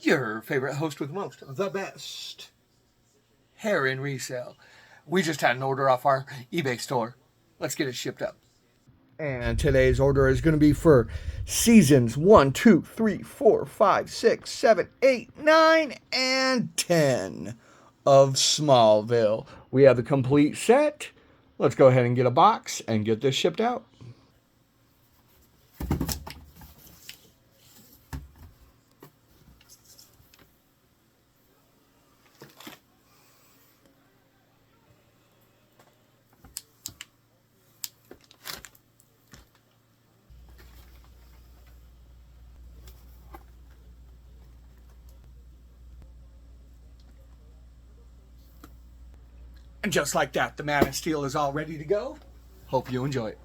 your favorite host with the most, the best hair in resale. We just had an order off our eBay store. Let's get it shipped up. And today's order is going to be for seasons 1, 2, 3, 4, 5, 6, 7, 8, 9, and 10 of Smallville. We have the complete set. Let's go ahead and get a box and get this shipped out. And just like that, the Man of Steel is all ready to go. Hope you enjoy it.